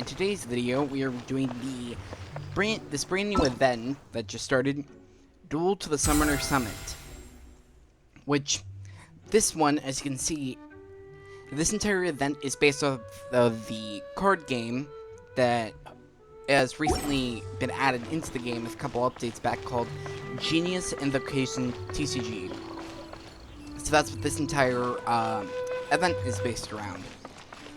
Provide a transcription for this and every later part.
In today's video, we are doing this brand new event that just started, Duel to the Summoner Summit. Which, this one, as you can see, this entire event is based off of the card game that has recently been added into the game with a couple updates back called Genius Invocation TCG. So that's what this entire event is based around.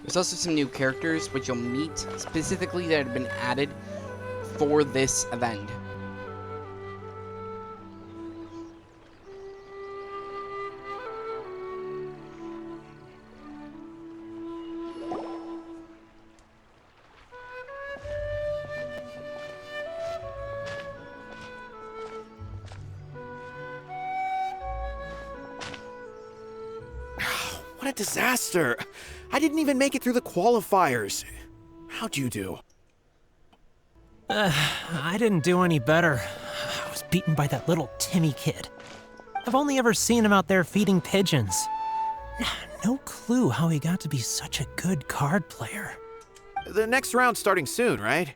There's also some new characters which you'll meet specifically that have been added for this event. What a disaster! I didn't even make it through the qualifiers. How'd you do? I didn't do any better. I was beaten by that little Timmy kid. I've only ever seen him out there feeding pigeons. No clue how he got to be such a good card player. The next round's starting soon, right?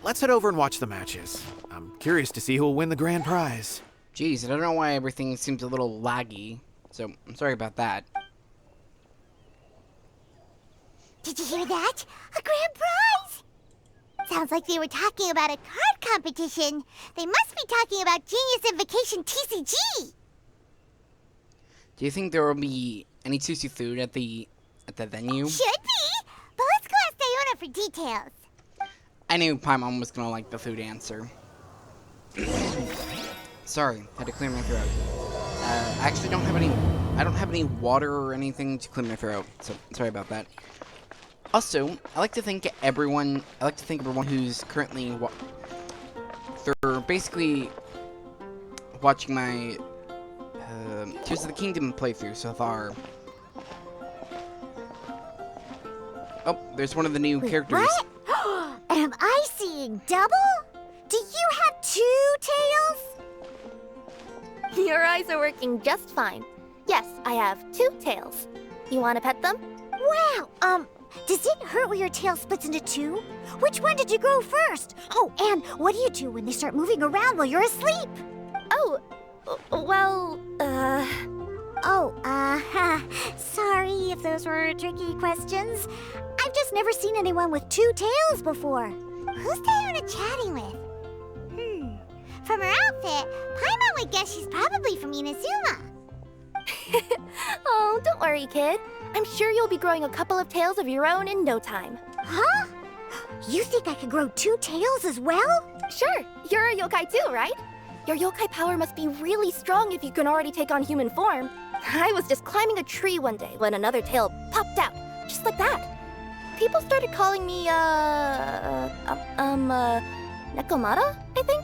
Let's head over and watch the matches. I'm curious to see who'll win the grand prize. Jeez, I don't know why everything seems a little laggy, so I'm sorry about that. Did you hear that? A grand prize! Sounds like they were talking about a card competition. They must be talking about Genius Invocation TCG! Do you think there will be any sushi food at the venue? Should be! But let's go ask Diona for details. I knew Paimon was gonna like the food answer. Sorry, had to clear my throat. I actually don't have any water or anything to clear my throat, so sorry about that. Also, I like to thank everyone who's currently for basically watching my Tears of the Kingdom playthrough so far. Oh, there's one of the new characters. What? Am I seeing double? Do you have two tails? Your eyes are working just fine. Yes, I have two tails. You want to pet them? Wow, does it hurt when your tail splits into two? Which one did you grow first? Oh, and what do you do when they start moving around while you're asleep? Oh, well, sorry if those were tricky questions. I've just never seen anyone with two tails before. Who's Diona chatting with? From her outfit, Paimon would guess she's probably from Inazuma. Oh, don't worry, kid. I'm sure you'll be growing a couple of tails of your own in no time. Huh? You think I could grow two tails as well? Sure, you're a yokai too, right? Your yokai power must be really strong if you can already take on human form. I was just climbing a tree one day when another tail popped out, just like that. People started calling me, Nekomata, I think?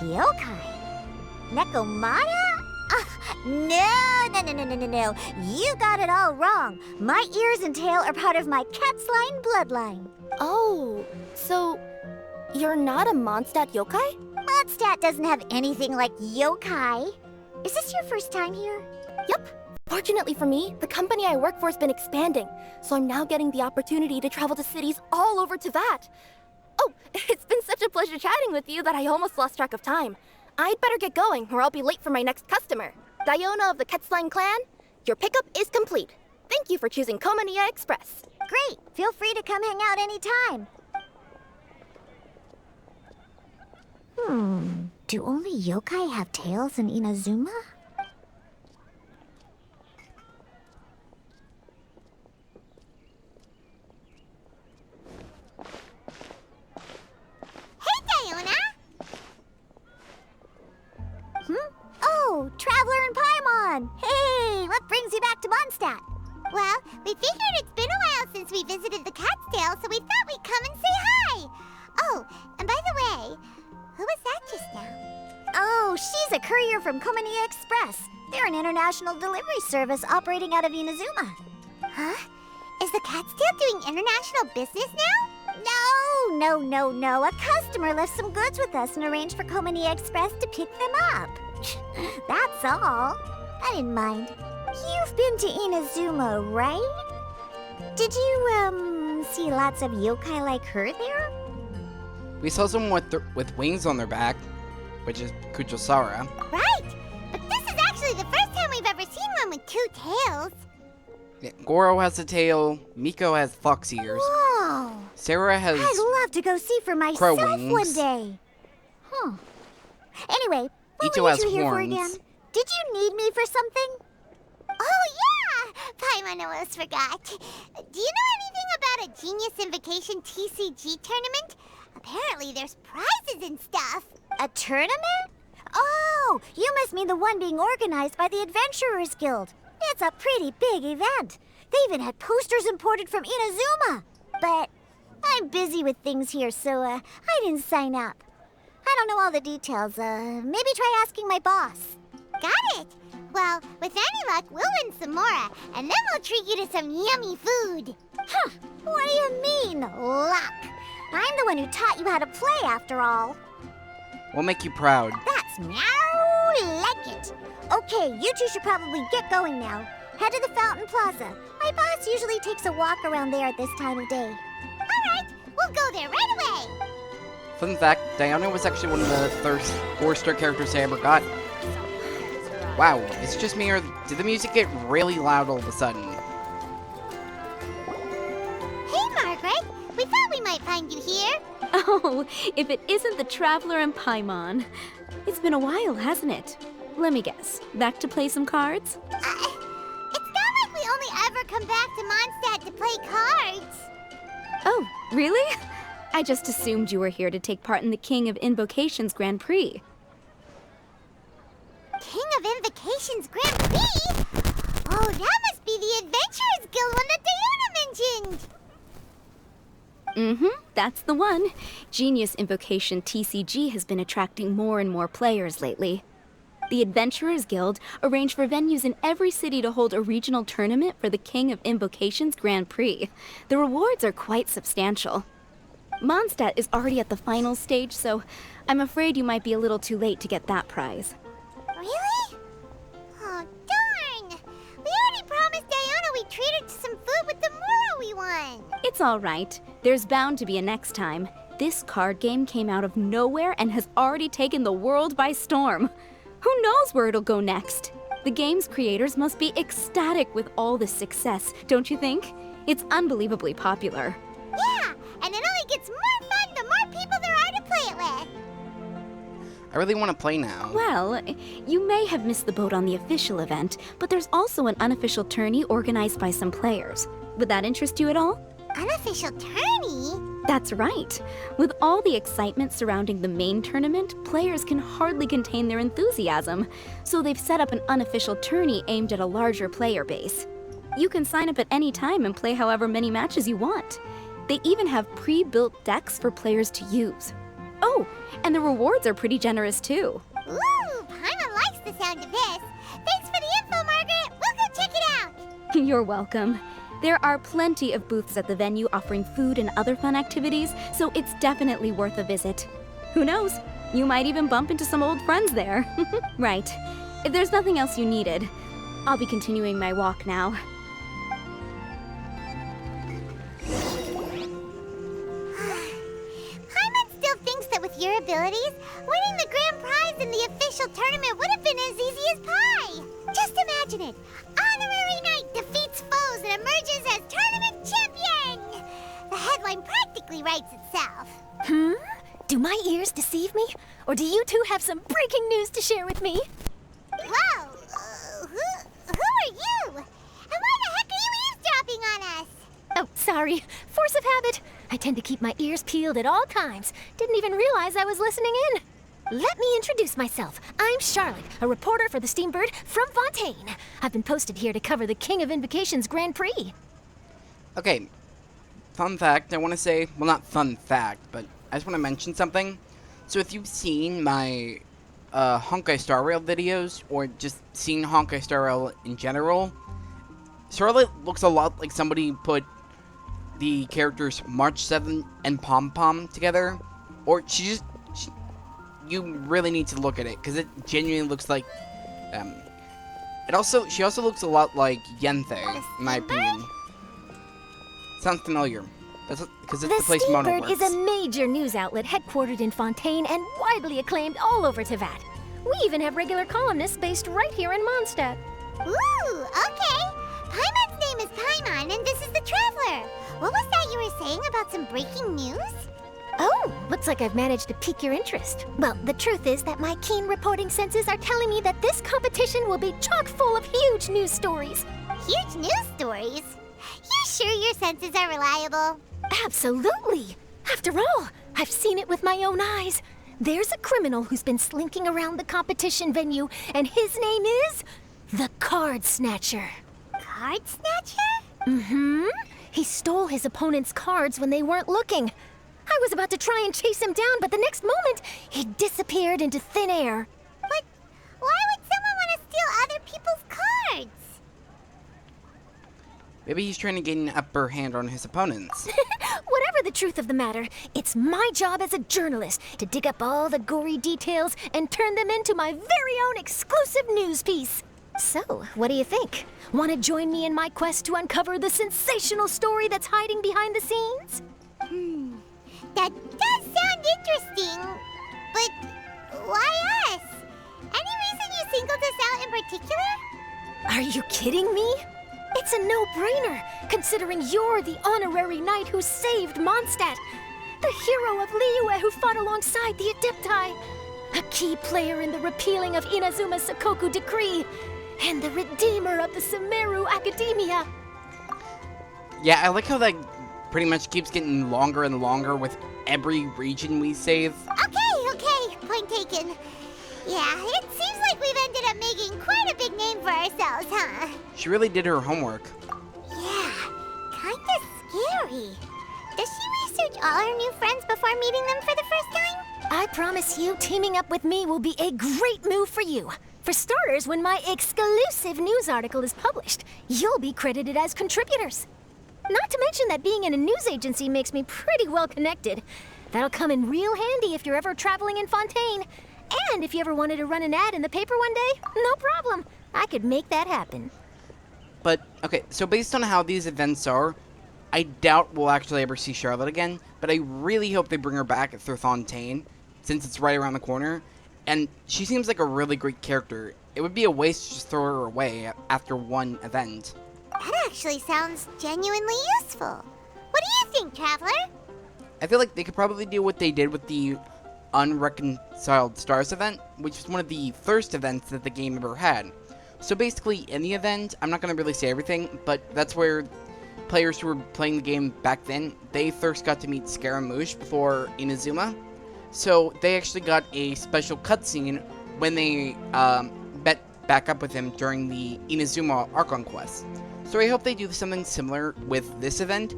Yokai? Nekomata? No. You got it all wrong. My ears and tail are part of my cat's line bloodline. Oh, so you're not a Mondstadt yokai? Mondstadt doesn't have anything like yokai. Is this your first time here? Yep. Fortunately for me, the company I work for has been expanding, so I'm now getting the opportunity to travel to cities all over Teyvat. Oh, it's been such a pleasure chatting with you that I almost lost track of time. I'd better get going, or I'll be late for my next customer. Diona of the Quetzline clan, your pickup is complete. Thank you for choosing Komania Express. Great. Feel free to come hang out anytime. Do only yokai have tails in Inazuma? Hey, Diona! Oh, Traveler and Paimon! Hey, what brings you back to Mondstadt? Well, we figured it's been a while since we visited the Cat's Tail, so we thought we'd come and say hi! Oh, and by the way, who was that just now? Oh, she's a courier from Komania Express. They're an international delivery service operating out of Inazuma. Huh? Is the Cat's Tail doing international business now? No. A customer left some goods with us and arranged for Komania Express to pick them up. That's all. I didn't mind. You've been to Inazuma, right? Did you, didn't see lots of yokai like her there? We saw someone with wings on their back, which is Kuchosara. Right! But this is actually the first time we've ever seen one with two tails. Yeah, Goro has a tail, Miko has fox ears, Whoa! Sarah has... I'd love to go see for crow myself wings. one day. Huh. Anyway, what Ito were has you two here for horns. again? Did you need me for something? Oh, yeah! Paimon almost forgot. Do you know anything about a Genius Invocation TCG tournament? Apparently there's prizes and stuff. A tournament? Oh, you must mean the one being organized by the Adventurers Guild. It's a pretty big event. They even had posters imported from Inazuma. But I'm busy with things here, so I didn't sign up. I don't know all the details. Maybe try asking my boss. Got it. Well, with any luck, we'll win some more, and then we'll treat you to some yummy food. Huh. What do you mean, luck? I'm the one who taught you how to play, after all. We'll make you proud. That's meow like it. Okay, you two should probably get going now. Head to the Fountain Plaza. My boss usually takes a walk around there at this time of day. All right, we'll go there right away. Fun fact, Diana was actually one of the first 4-star characters I ever got. Wow, is it just me or did the music get really loud all of a sudden? Hey, Margaret. We thought we might find you here. Oh, if it isn't the Traveler and Paimon. It's been a while, hasn't it? Let me guess. Back to play some cards? It's not like we only ever come back to Mondstadt to play cards. Oh, really? I just assumed you were here to take part in the King of Invocations Grand Prix. King of Invocations Grand Prix? Oh, that must be the Adventurers Guild one that Diana mentioned. Mm-hmm, that's the one. Genius Invocation TCG has been attracting more and more players lately. The Adventurers Guild arranged for venues in every city to hold a regional tournament for the King of Invocations Grand Prix. The rewards are quite substantial. Mondstadt is already at the final stage, so I'm afraid you might be a little too late to get that prize. Really? Oh, darn! We already promised Diana we'd treat her to some food with the Moro we won. It's all right. There's bound to be a next time. This card game came out of nowhere and has already taken the world by storm. Who knows where it'll go next? The game's creators must be ecstatic with all this success, don't you think? It's unbelievably popular. Yeah, and it only gets more fun the more people there are to play it with. I really want to play now. Well, you may have missed the boat on the official event, but there's also an unofficial tourney organized by some players. Would that interest you at all? Unofficial tourney? That's right. With all the excitement surrounding the main tournament, players can hardly contain their enthusiasm. So they've set up an unofficial tourney aimed at a larger player base. You can sign up at any time and play however many matches you want. They even have pre-built decks for players to use. Oh, and the rewards are pretty generous too. Ooh, Paimon likes the sound of this. Thanks for the info, Margaret. We'll go check it out. You're welcome. There are plenty of booths at the venue offering food and other fun activities, so it's definitely worth a visit. Who knows? You might even bump into some old friends there. Right. If there's nothing else you needed, I'll be continuing my walk now. Paimon still thinks that with your abilities, winning the grand prize in the official tournament would have been as easy as pie. Just imagine it. Honorary Knight defeats foes and emerges as tournament champion. The headline practically writes itself. Do my ears deceive me? Or do you two have some breaking news to share with me? Whoa! Who are you? And why the heck are you eavesdropping on us? Oh, sorry. Force of habit. I tend to keep my ears peeled at all times. Didn't even realize I was listening in. Let me introduce myself. I'm Charlotte, a reporter for the Steambird from Fontaine. I've been posted here to cover the King of Invocations Grand Prix. Okay, fun fact, I want to say, well, not fun fact, but I just want to mention something. So if you've seen my Honkai Star Rail videos, or just seen Honkai Star Rail in general, Charlotte looks a lot like somebody put the characters March 7 and Pom Pom together, or you really need to look at it, because it genuinely looks like, she also looks a lot like Yenthe, in my opinion. Sounds familiar. That's because The it's the place Mona Steambird works. is a major news outlet headquartered in Fontaine and widely acclaimed all over Teyvat. We even have regular columnists based right here in Mondstadt. Ooh, okay. Paimon's name is Paimon, and this is the Traveler. What was that you were saying about some breaking news? Oh, looks like I've managed to pique your interest. Well, the truth is that my keen reporting senses are telling me that this competition will be chock full of huge news stories. Huge news stories? You sure your senses are reliable? Absolutely! After all, I've seen it with my own eyes. There's a criminal who's been slinking around the competition venue, and his name is the Card Snatcher. Card Snatcher? Mm-hmm. He stole his opponent's cards when they weren't looking. I was about to try and chase him down, but the next moment, he disappeared into thin air. But why would someone want to steal other people's cards? Maybe he's trying to get an upper hand on his opponents. Whatever the truth of the matter, it's my job as a journalist to dig up all the gory details and turn them into my very own exclusive news piece. So, what do you think? Want to join me in my quest to uncover the sensational story that's hiding behind the scenes? That does sound interesting, but why us? Any reason you singled us out in particular? Are you kidding me? It's a no-brainer, considering you're the honorary knight who saved Mondstadt, the hero of Liyue who fought alongside the Adepti, a key player in the repealing of Inazuma's Sakoku decree, and the redeemer of the Sumeru Academia. Yeah, I like how that pretty much keeps getting longer and longer with every region we save. Okay, point taken. Yeah, it seems like we've ended up making quite a big name for ourselves, huh? She really did her homework. Yeah, kinda scary. Does she research all her new friends before meeting them for the first time? I promise you, teaming up with me will be a great move for you. For starters, when my exclusive news article is published, you'll be credited as contributors. Not to mention that being in a news agency makes me pretty well connected. That'll come in real handy if you're ever traveling in Fontaine. And if you ever wanted to run an ad in the paper one day, no problem. I could make that happen. But, okay, so based on how these events are, I doubt we'll actually ever see Charlotte again, but I really hope they bring her back through Fontaine, since it's right around the corner. And she seems like a really great character. It would be a waste to just throw her away after one event. That actually sounds genuinely useful. What do you think, Traveler? I feel like they could probably do what they did with the Unreconciled Stars event, which was one of the first events that the game ever had. So basically, in the event, I'm not going to really say everything, but that's where players who were playing the game back then, they first got to meet Scaramouche before Inazuma. So they actually got a special cutscene when they met back up with him during the Inazuma Archon quest. So I hope they do something similar with this event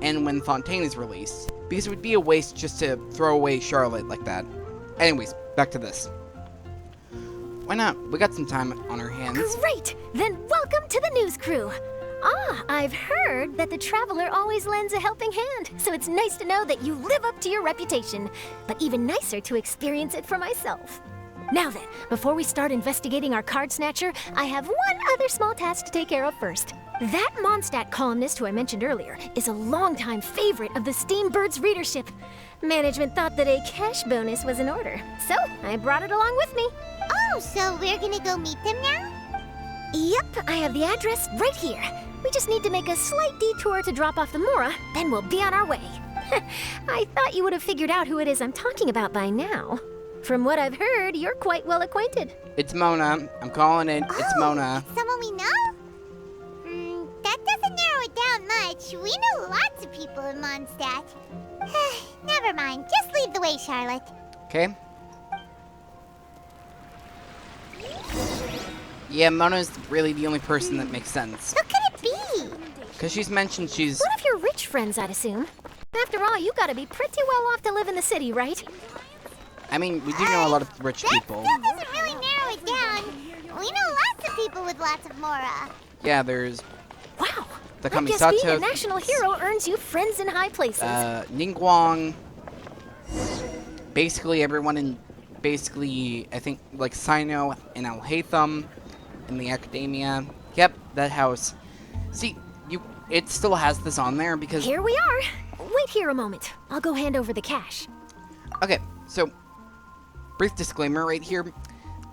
and when Fontaine is released, because it would be a waste just to throw away Charlotte like that. Anyways, back to this. Why not? We got some time on our hands. Great! Then welcome to the news crew. Ah, I've heard that the Traveler always lends a helping hand, so it's nice to know that you live up to your reputation, but even nicer to experience it for myself. Now then, before we start investigating our card snatcher, I have one other small task to take care of first. That Mondstadt columnist who I mentioned earlier is a longtime favorite of the Steambird's readership. Management thought that a cash bonus was in order, so I brought it along with me. Oh, so we're gonna go meet them now? Yep, I have the address right here. We just need to make a slight detour to drop off the Mora, then we'll be on our way. I thought you would have figured out who it is I'm talking about by now. From what I've heard, you're quite well acquainted. It's Mona. I'm calling it. It's Mona. Someone we know? That doesn't narrow it down much. We know lots of people in Mondstadt. Never mind. Just lead the way, Charlotte. Okay. Yeah, Mona's really the only person that makes sense. Who could it be? Because she's mentioned she's... One of your rich friends, I'd assume. After all, you gotta be pretty well off to live in the city, right? I mean, we do know a lot of rich people. That doesn't really narrow it down. We know lots of people with lots of Mora. Yeah, there's Wow. the I guess Kamisato, being a national hero earns you friends in high places. Ningguang, basically everyone in, I think, like Sino and Al Haytham in the Academia. Yep, that house. See, it still has this on there because Here we are. Wait here a moment. I'll go hand over the cash. Okay, so brief disclaimer right here.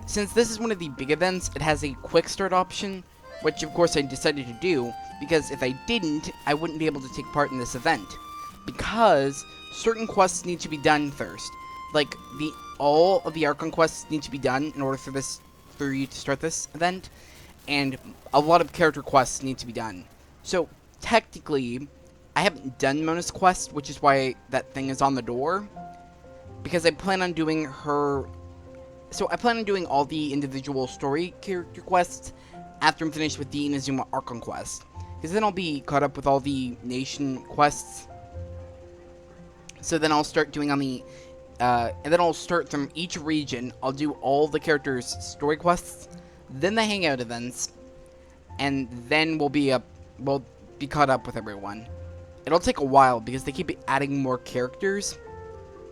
Since this is one of the big events, it has a quick start option, which of course I decided to do, because if I didn't, I wouldn't be able to take part in this event. Because certain quests need to be done first. Like, all of the Archon quests need to be done in order for you to start this event, and a lot of character quests need to be done. So, technically, I haven't done Mona's quest, which is why that thing is on the door, because I plan on doing her... So, I plan on doing all the individual story character quests after I'm finished with the Inazuma Archon quest, because then I'll be caught up with all the nation quests. So then I'll start doing on the... and then I'll start from each region. I'll do all the characters' story quests, then the hangout events, and then we'll be caught up with everyone. It'll take a while because they keep adding more characters,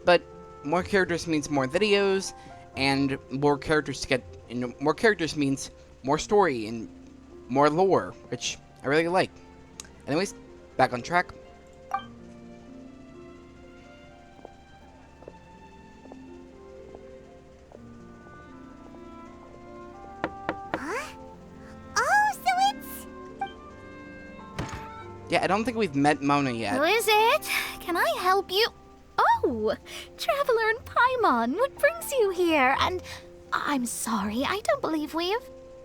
but more characters means more videos, and more characters more characters means more story and more lore, which I really like. Anyways, back on track. Yeah, I don't think we've met Mona yet. Who is it? Can I help you? Oh, Traveler and Paimon, what brings you here? And I'm sorry, I don't believe we've...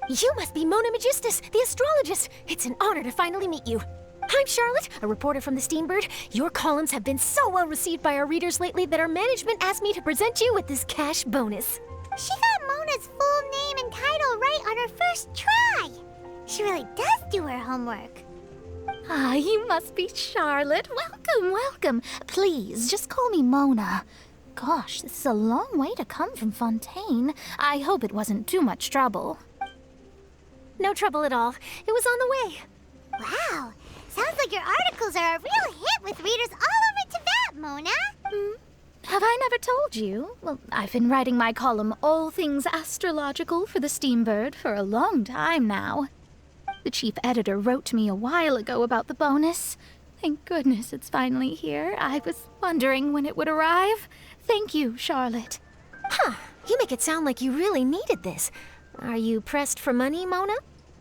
You must be Mona Magistus, the astrologist. It's an honor to finally meet you. I'm Charlotte, a reporter from the Steambird. Your columns have been so well received by our readers lately that our management asked me to present you with this cash bonus. She got Mona's full name and title right on her first try. She really does do her homework. Ah, you must be Charlotte. Welcome, welcome. Please, just call me Mona. Gosh, this is a long way to come from Fontaine. I hope it wasn't too much trouble. No trouble at all. It was on the way. Wow, sounds like your articles are a real hit with readers all over Tibet, Mona. Have I never told you? Well, I've been writing my column, All Things Astrological, for the Steambird for a long time now. The chief editor wrote to me a while ago about the bonus. Thank goodness it's finally here. I was wondering when it would arrive. Thank you, Charlotte. Huh. You make it sound like you really needed this. Are you pressed for money, Mona?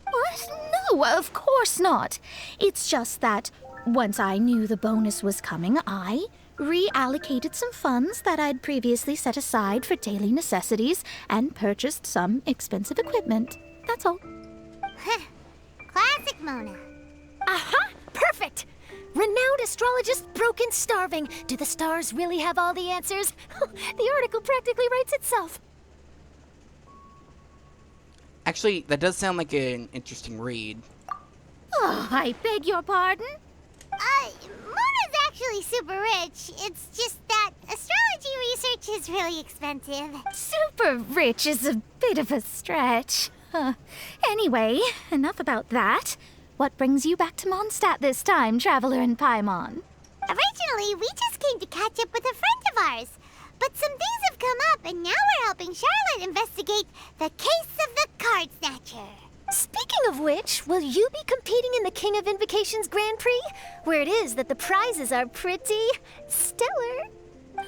What? No, of course not. It's just that once I knew the bonus was coming, I reallocated some funds that I'd previously set aside for daily necessities and purchased some expensive equipment. That's all. Classic Mona. Aha! Perfect! Renowned astrologist, broken, starving. Do the stars really have all the answers? The article practically writes itself. Actually, that does sound like an interesting read. Oh, I beg your pardon? Mona's actually super rich. It's just that astrology research is really expensive. Super rich is a bit of a stretch. Anyway, enough about that. What brings you back to Mondstadt this time, Traveler and Paimon? Originally, we just came to catch up with a friend of ours. But some things have come up, and now we're helping Charlotte investigate the case of the Card Snatcher. Speaking of which, will you be competing in the King of Invocations Grand Prix? Where it is that the prizes are pretty stellar.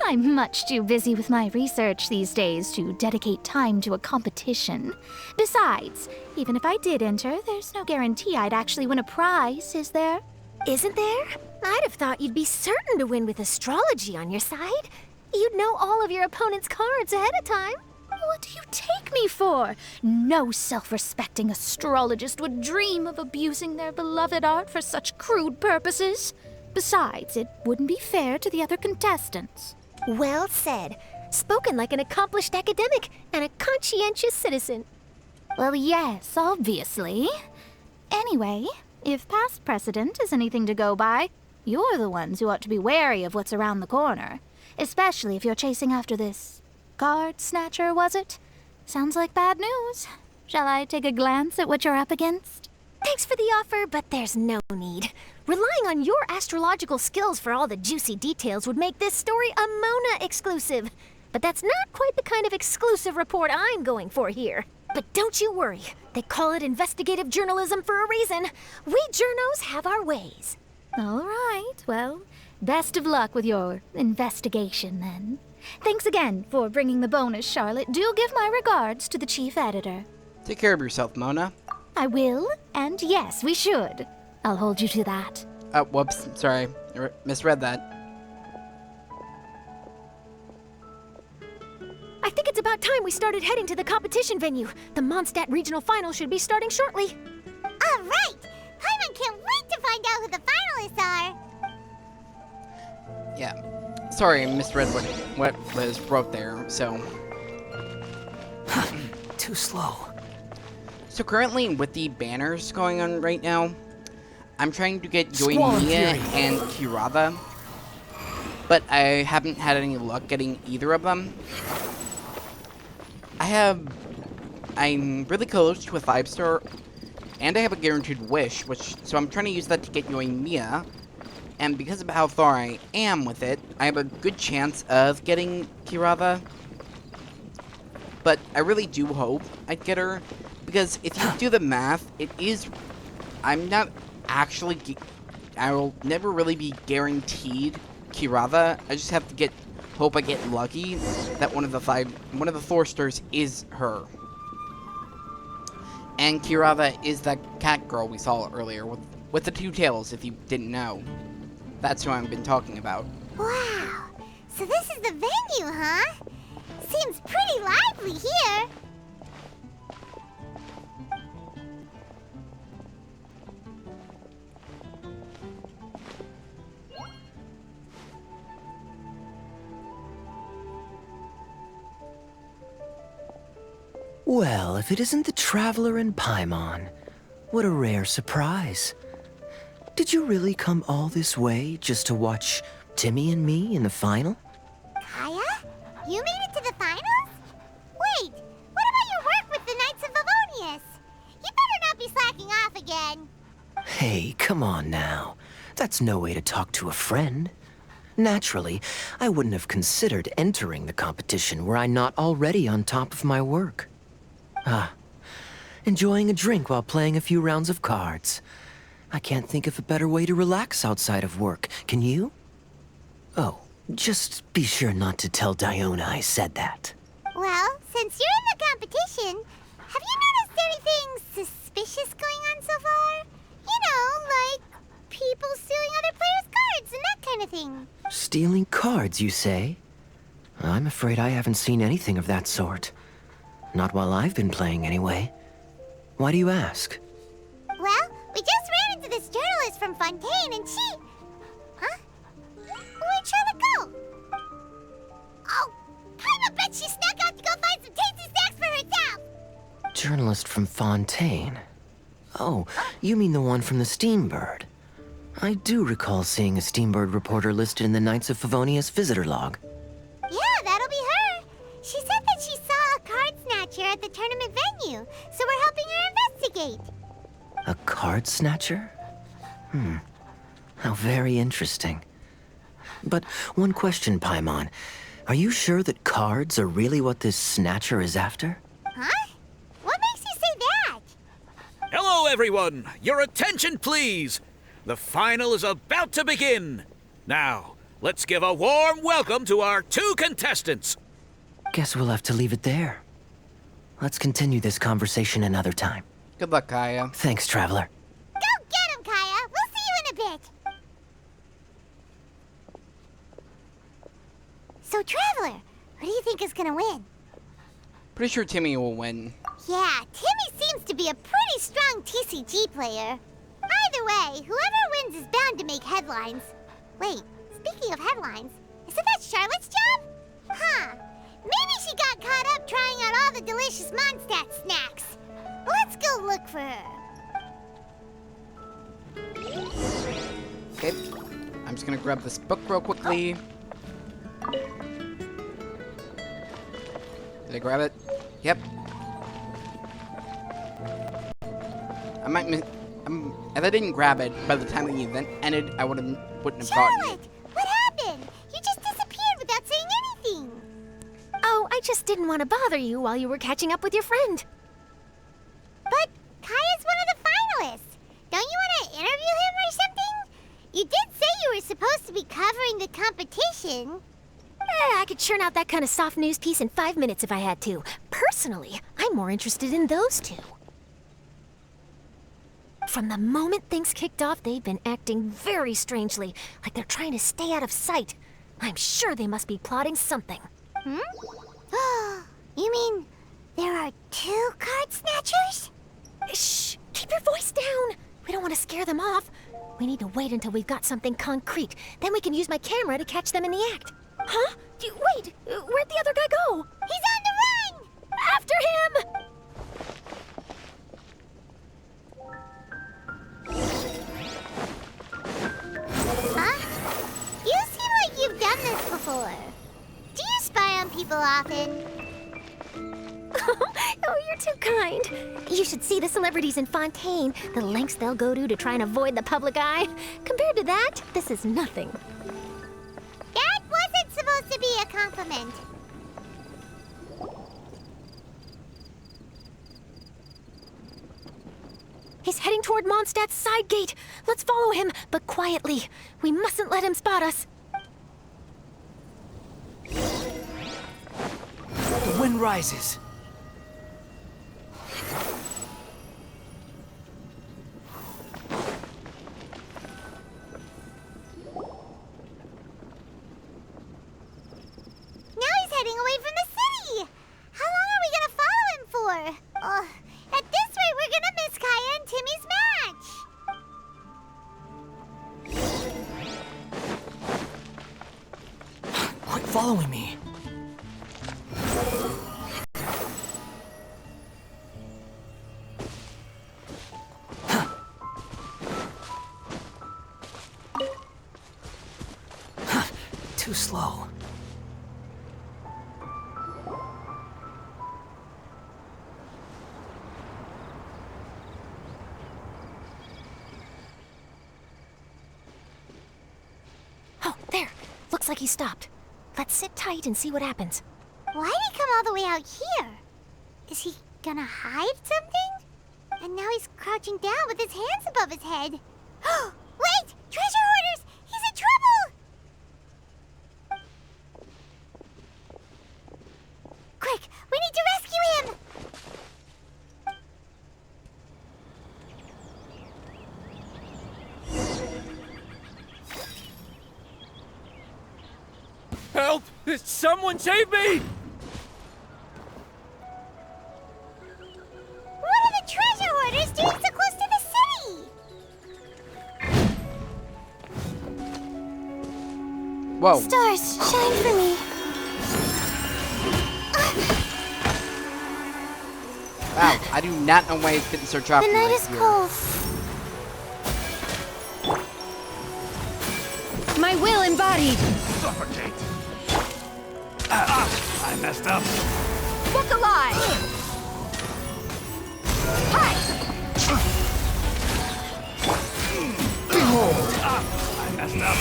I'm much too busy with my research these days to dedicate time to a competition. Besides, even if I did enter, there's no guarantee I'd actually win a prize, is there? Isn't there? I'd have thought you'd be certain to win with astrology on your side. You'd know all of your opponent's cards ahead of time. What do you take me for? No self-respecting astrologist would dream of abusing their beloved art for such crude purposes. Besides, it wouldn't be fair to the other contestants. Well said. Spoken like an accomplished academic and a conscientious citizen. Well, yes, obviously. Anyway, if past precedent is anything to go by, you're the ones who ought to be wary of what's around the corner. Especially if you're chasing after this card snatcher, was it? Sounds like bad news. Shall I take a glance at what you're up against? Thanks for the offer, but there's no need. Relying on your astrological skills for all the juicy details would make this story a Mona exclusive. But that's not quite the kind of exclusive report I'm going for here. But don't you worry. They call it investigative journalism for a reason. We journos have our ways. All right, well, Best of luck with your investigation, then. Thanks again for bringing the bonus, Charlotte. Do give my regards to the chief editor. Take care of yourself, Mona. I will, and yes, we should. I'll hold you to that. Oh, whoops. Sorry. Misread that. I think it's about time we started heading to the competition venue. The Mondstadt Regional Final should be starting shortly. All right! Paimon can't wait to find out who the finalists are! Yeah. Sorry, I misread what Liz wrote there, so... Too slow. So currently, with the banners going on right now, I'm trying to get Joey Squall Mia Fury. and Kirava, but I haven't had any luck getting either of them. I'm really close to a 5-star, and I have a guaranteed wish, so I'm trying to use that to get Joey Mia, and because of how far I am with it, I have a good chance of getting Kirava, but I really do hope I'd get her, because if you do the math, I'm not actually, I will never really be guaranteed Kirava. I just have to hope I get lucky that one of the 4 stars is her. And Kirava is that cat girl we saw earlier with the 2 tails, if you didn't know. That's who I've been talking about. Wow! So this is the venue, huh? Seems pretty lively here. Well, if it isn't the Traveler and Paimon, what a rare surprise. Did you really come all this way just to watch Timmy and me in the final? Kaya? You made it to the finals? Wait, what about your work with the Knights of Favonius? You better not be slacking off again. Hey, come on now. That's no way to talk to a friend. Naturally, I wouldn't have considered entering the competition were I not already on top of my work. Enjoying a drink while playing a few rounds of cards. I can't think of a better way to relax outside of work, can you? Oh, just be sure not to tell Diona I said that. Well, since you're in the competition, have you noticed anything suspicious going on so far? You know, like people stealing other players' cards and that kind of thing. Stealing cards, you say? I'm afraid I haven't seen anything of that sort. Not while I've been playing, anyway. Why do you ask? Well, we just ran into this journalist from Fontaine and she... Huh? Where'd Charlotte go? Oh, I bet she snuck out to go find some tasty snacks for herself! Journalist from Fontaine. Oh, you mean the one from the Steambird. I do recall seeing a Steambird reporter listed in the Knights of Favonius visitor log. Yeah, that'll be her. She said that she saw a card snatcher at the tournament venue, so we're helping her investigate. A card snatcher? How very interesting. But one question, Paimon. Are you sure that cards are really what this snatcher is after? Huh? What makes you say that? Hello, everyone! Your attention, please! The final is about to begin! Now, let's give a warm welcome to our 2 contestants! Guess we'll have to leave it there. Let's continue this conversation another time. Good luck, Kaya. Thanks, Traveler. Go get him, Kaya! We'll see you in a bit! So, Traveler, who do you think is gonna win? Pretty sure Timmy will win. Yeah, Timmy seems to be a pretty strong TCG player. Either way, whoever wins is bound to make headlines. Wait, speaking of headlines, isn't that Charlotte's job? Huh. Maybe she got caught up trying out all the delicious Mondstadt snacks. Let's go look for her. Okay. I'm just gonna grab this book real quickly. Did I grab it? Yep. If I didn't grab it by the time the event ended, I wouldn't have gotten it. Charlotte, what happened? You just disappeared without saying anything. Oh, I just didn't want to bother you while you were catching up with your friend. But Kaya's one of the finalists. Don't you want to interview him or something? You did say you were supposed to be covering competition. I could churn out that kind of soft news piece in 5 minutes if I had to. Personally, I'm more interested in those two. From the moment things kicked off, they've been acting very strangely, like they're trying to stay out of sight. I'm sure they must be plotting something. You mean there are 2 card snatchers? Shh! Keep your voice down! We don't want to scare them off. We need to wait until we've got something concrete. Then we can use my camera to catch them in the act. Huh? Wait! Where'd the other guy go? He's on the run! After him! Huh? You seem like you've done this before. Do you spy on people often? Oh, you're too kind. You should see the celebrities in Fontaine, the lengths they'll go to try and avoid the public eye. Compared to that, this is nothing. That wasn't supposed to be a compliment. He's heading toward Mondstadt's side gate. Let's follow him, but quietly. We mustn't let him spot us. The wind rises. Now he's heading away from the city. How long are we gonna follow him for? At this rate, we're gonna miss Kaya and Timmy's match. Quit following me. Too slow. Oh, there. Looks like he stopped. Let's sit tight and see what happens. Why'd he come all the way out here? Is he gonna hide something? And now he's crouching down with his hands above his head. Wait! Treasure hoarders! He's in trouble! Quick! We need to rescue him! Help! Someone save me! What are the treasure hoarders doing so close to the city? Whoa. Stars, shine for me. Wow, I do not know why it's getting so choppy The night right is here. cold. My will embodied. Suffocate! I messed up. Look alive! Hi! Behold! I messed up.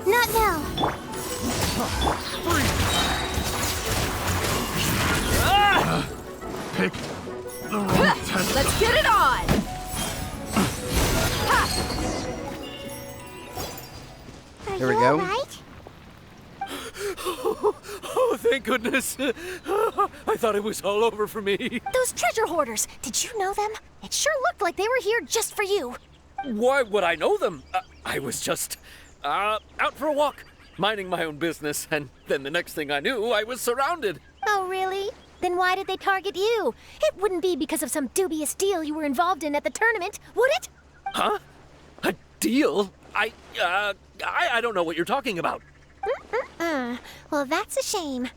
Not now. Pick the wrong test. Let's get it on! Are There we you go. all right? Oh, thank goodness. I thought it was all over for me. Those treasure hoarders, did you know them? It sure looked like they were here just for you. Why would I know them? I was just out for a walk, minding my own business, and then the next thing I knew, I was surrounded. Oh, really? Then why did they target you? It wouldn't be because of some dubious deal you were involved in at the tournament, would it? Huh? A deal? I don't know what you're talking about. Well, that's a shame.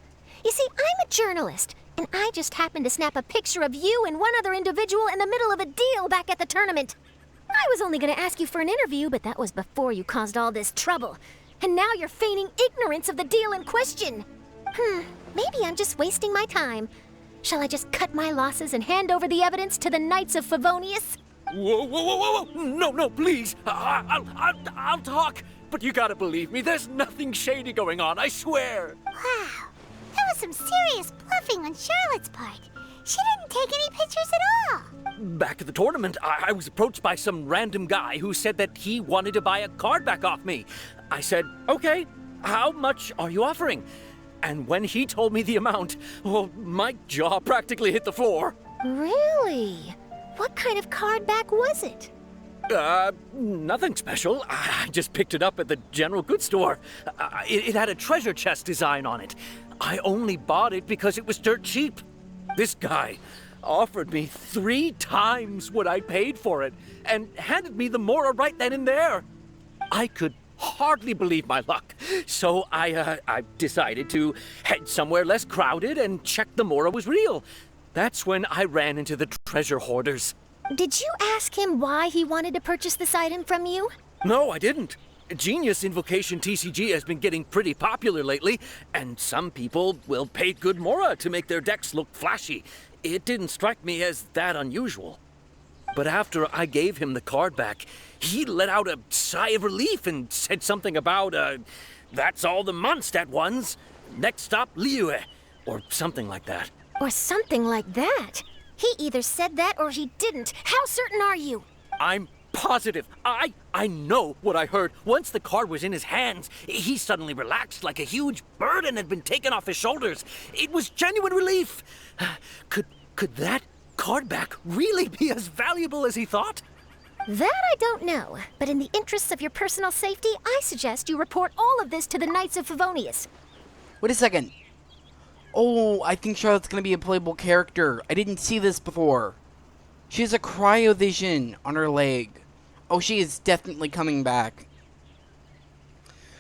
You see, I'm a journalist, and I just happened to snap a picture of you and one other individual in the middle of a deal back at the tournament. I was only going to ask you for an interview, but that was before you caused all this trouble. And now you're feigning ignorance of the deal in question. Maybe I'm just wasting my time. Shall I just cut my losses and hand over the evidence to the Knights of Favonius? Whoa, whoa, whoa, whoa, whoa! No, no, please! I'll talk! But you gotta believe me, there's nothing shady going on, I swear. Wow, that was some serious bluffing on Charlotte's part. She didn't take any pictures at all. Back at the tournament, I was approached by some random guy who said that he wanted to buy a card back off me. I said, okay, how much are you offering? And when he told me the amount, well, my jaw practically hit the floor. Really? What kind of card back was it? Nothing special. I just picked it up at the general goods store. It had a treasure chest design on it. I only bought it because it was dirt cheap. This guy offered me 3 times what I paid for it and handed me the Mora right then and there. I could hardly believe my luck, so I decided to head somewhere less crowded and check the Mora was real. That's when I ran into the treasure hoarders. Did you ask him why he wanted to purchase this item from you? No, I didn't. Genius Invocation TCG has been getting pretty popular lately, and some people will pay good Mora to make their decks look flashy. It didn't strike me as that unusual. But after I gave him the card back, he let out a sigh of relief and said something about, that's all the Mondstadt ones. Next stop, Liyue, or something like that. Or something like that? He either said that or he didn't. How certain are you? I'm positive. I know what I heard. Once the card was in his hands, he suddenly relaxed like a huge burden had been taken off his shoulders. It was genuine relief. Could that card back really be as valuable as he thought? That I don't know, but in the interests of your personal safety, I suggest you report all of this to the Knights of Favonius. Wait a second. Oh, I think Charlotte's gonna be a playable character. I didn't see this before. She has a cryovision on her leg. Oh, she is definitely coming back.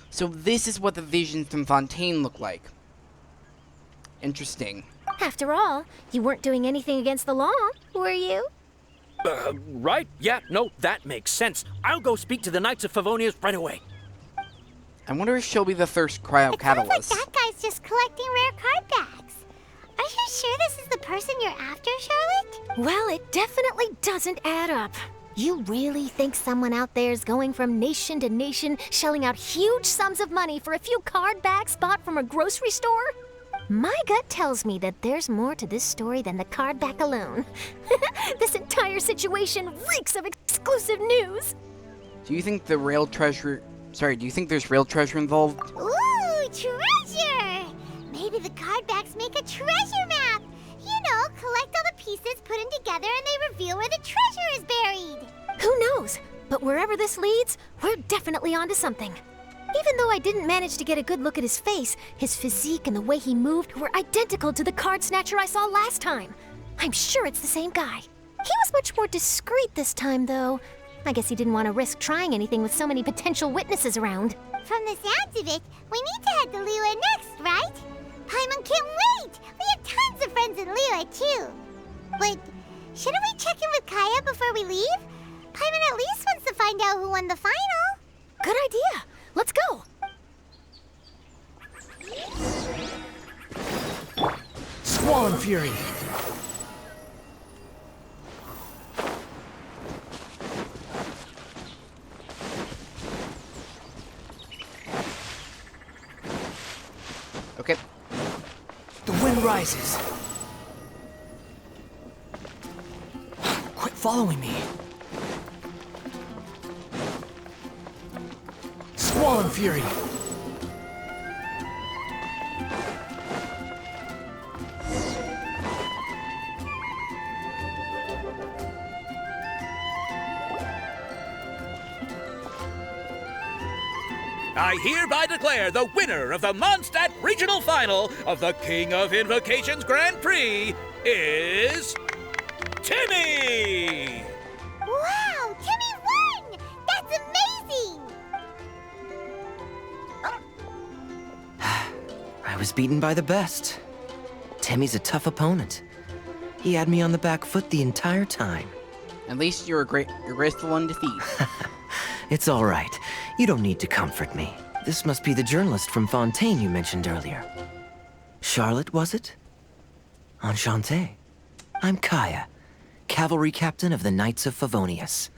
So this is what the visions from Fontaine look like. Interesting. After all, you weren't doing anything against the law, were you? Right? Yeah, no, that makes sense. I'll go speak to the Knights of Favonius right away. I wonder if she'll be the first cryo catalyst. It sounds like that guy's just collecting rare card backs. Are you sure this is the person you're after, Charlotte? Well, it definitely doesn't add up. You really think someone out there is going from nation to nation, shelling out huge sums of money for a few card backs bought from a grocery store? My gut tells me that there's more to this story than the card back alone. This entire situation reeks of exclusive news. Do you think the real treasure... Sorry, do you think there's real treasure involved? Ooh, treasure! Maybe the card backs make a treasure map. You know, collect all the pieces, put them together, and they reveal where the treasure is buried. Who knows? But wherever this leads, we're definitely onto something. Even though I didn't manage to get a good look at his face, his physique and the way he moved were identical to the card snatcher I saw last time. I'm sure it's the same guy. He was much more discreet this time, though. I guess he didn't want to risk trying anything with so many potential witnesses around. From the sounds of it, we need to head to Liyue next, right? Paimon can't wait! We have tons of friends in Liyue, too. But shouldn't we check in with Kaya before we leave? Paimon at least wants to find out who won the final. Good idea. Let's go. Swan Fury! Okay. The wind rises. Quit following me. Swan Fury! I hereby declare the winner of the Mondstadt Regional Final of the King of Invocations Grand Prix is... Timmy! Wow, Timmy won! That's amazing! I was beaten by the best. Timmy's a tough opponent. He had me on the back foot the entire time. At least you're graceful in defeat. It's all right. You don't need to comfort me. This must be the journalist from Fontaine you mentioned earlier. Charlotte, was it? Enchanté. I'm Kaya, cavalry captain of the Knights of Favonius.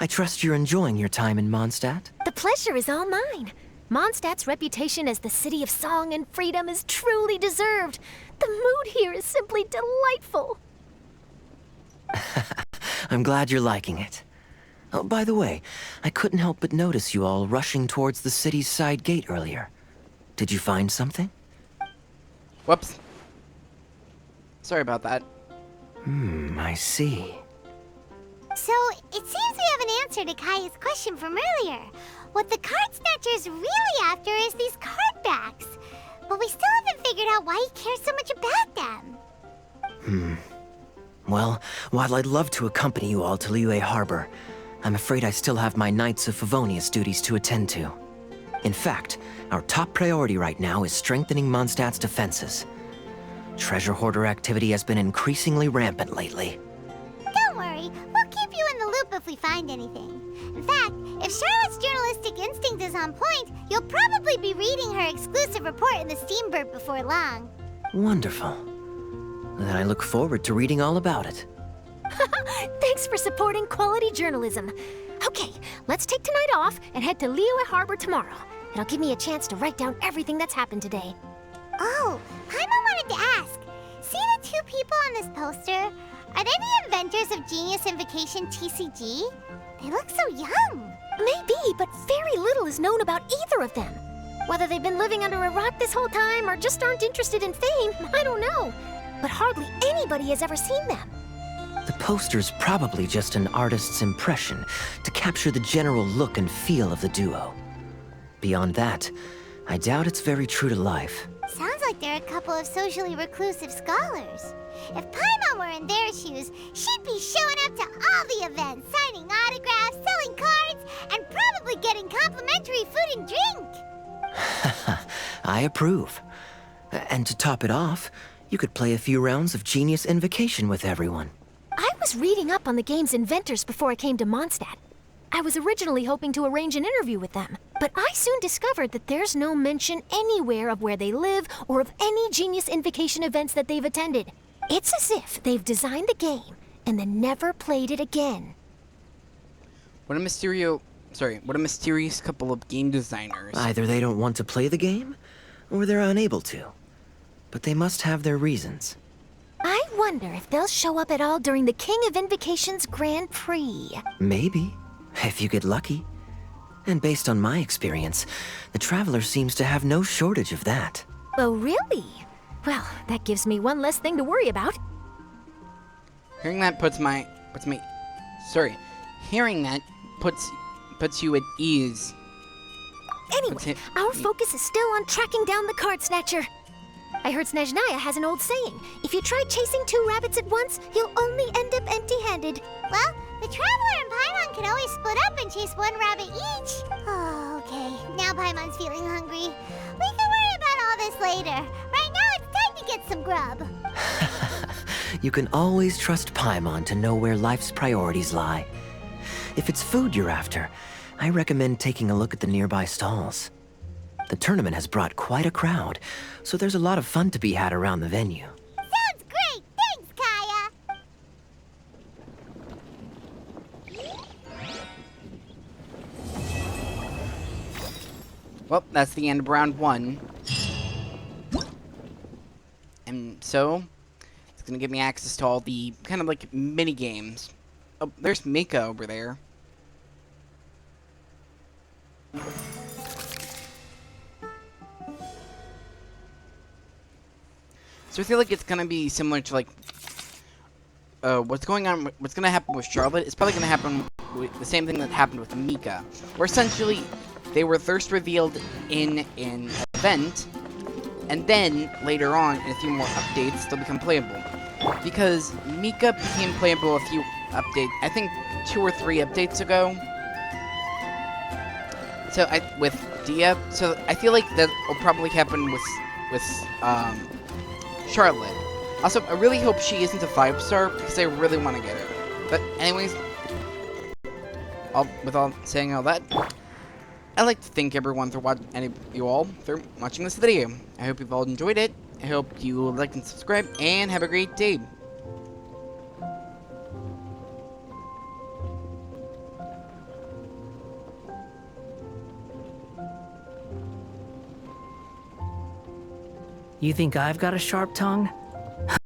I trust you're enjoying your time in Mondstadt? The pleasure is all mine. Mondstadt's reputation as the city of song and freedom is truly deserved. The mood here is simply delightful. I'm glad you're liking it. Oh, by the way, I couldn't help but notice you all rushing towards the city's side gate earlier. Did you find something? Whoops. Sorry about that. I see. So, it seems we have an answer to Kaya's question from earlier. What the card snatcher's really after is these card backs. But we still haven't figured out why he cares so much about them. Well, while I'd love to accompany you all to Liyue Harbor, I'm afraid I still have my Knights of Favonius duties to attend to. In fact, our top priority right now is strengthening Mondstadt's defenses. Treasure hoarder activity has been increasingly rampant lately. Don't worry, we'll keep you in the loop if we find anything. In fact, if Charlotte's journalistic instinct is on point, you'll probably be reading her exclusive report in the Steambird before long. Wonderful. Then I look forward to reading all about it. Thanks for supporting quality journalism. Okay, let's take tonight off and head to Liyue Harbor tomorrow. It'll give me a chance to write down everything that's happened today. Oh, Paimon wanted to ask. See the two people on this poster? Are they the inventors of Genius Invocation TCG? They look so young. Maybe, but very little is known about either of them. Whether they've been living under a rock this whole time or just aren't interested in fame, I don't know. But hardly anybody has ever seen them. The poster's probably just an artist's impression to capture the general look and feel of the duo. Beyond that, I doubt it's very true to life. Sounds like they're a couple of socially reclusive scholars. If Paimon were in their shoes, she'd be showing up to all the events, signing autographs, selling cards, and probably getting complimentary food and drink. I approve. And to top it off, you could play a few rounds of Genius Invocation with everyone. I was reading up on the game's inventors before I came to Mondstadt. I was originally hoping to arrange an interview with them, but I soon discovered that there's no mention anywhere of where they live or of any Genius Invocation events that they've attended. It's as if they've designed the game and then never played it again. What a mysterious couple of game designers. Either they don't want to play the game, or they're unable to. But they must have their reasons. I wonder if they'll show up at all during the King of Invocation's Grand Prix. Maybe, if you get lucky. And based on my experience, the Traveler seems to have no shortage of that. Oh, really? Well, that gives me one less thing to worry about. Hearing that puts you at ease. Anyway, our focus is still on tracking down the card snatcher. I heard Snezhnaya has an old saying. If you try chasing two rabbits at once, you'll only end up empty-handed. Well, the Traveler and Paimon can always split up and chase one rabbit each. Oh, okay. Now Paimon's feeling hungry. We can worry about all this later. Right now, it's time to get some grub. You can always trust Paimon to know where life's priorities lie. If it's food you're after, I recommend taking a look at the nearby stalls. The tournament has brought quite a crowd, so there's a lot of fun to be had around the venue. Sounds great! Thanks, Kaya! Well, that's the end of round 1. And so, it's gonna give me access to all the kind of like mini games. Oh, there's Mika over there. So I feel like it's gonna be similar to like what's gonna happen with Charlotte. It's probably gonna happen with the same thing that happened with Mika, where essentially they were first revealed in an event, and then later on in a few more updates they'll become playable. Because Mika became playable a few updates, I think 2 or 3 updates ago. So with Dia, so I feel like that will probably happen with Charlotte. Also, I really hope she isn't a 5-star because I really want to get her. But anyways, saying all that, I'd like to thank everyone for for watching this video. I hope you've all enjoyed it. I hope you like and subscribe, and have a great day. You think I've got a sharp tongue?